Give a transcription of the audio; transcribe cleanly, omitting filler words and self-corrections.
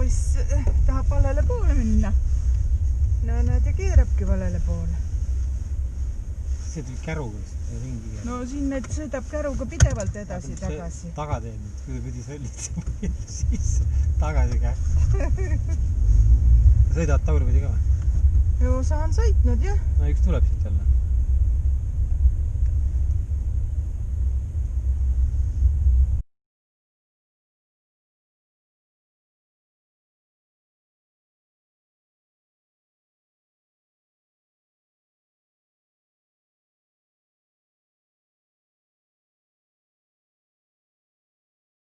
poiss tahab valele poole minna. No näed ja keerabki valele poole. See tuli käruga ringi. No siin need sõidab käruga pidevalt edasi-tagasi. Tagateed nüüd, kui ta pidi sõllitsema, siis tagasi käib. Sõidavad tagurpidi ka või? Joo, saan sõitnud jah. No üks tuleb siit jälle.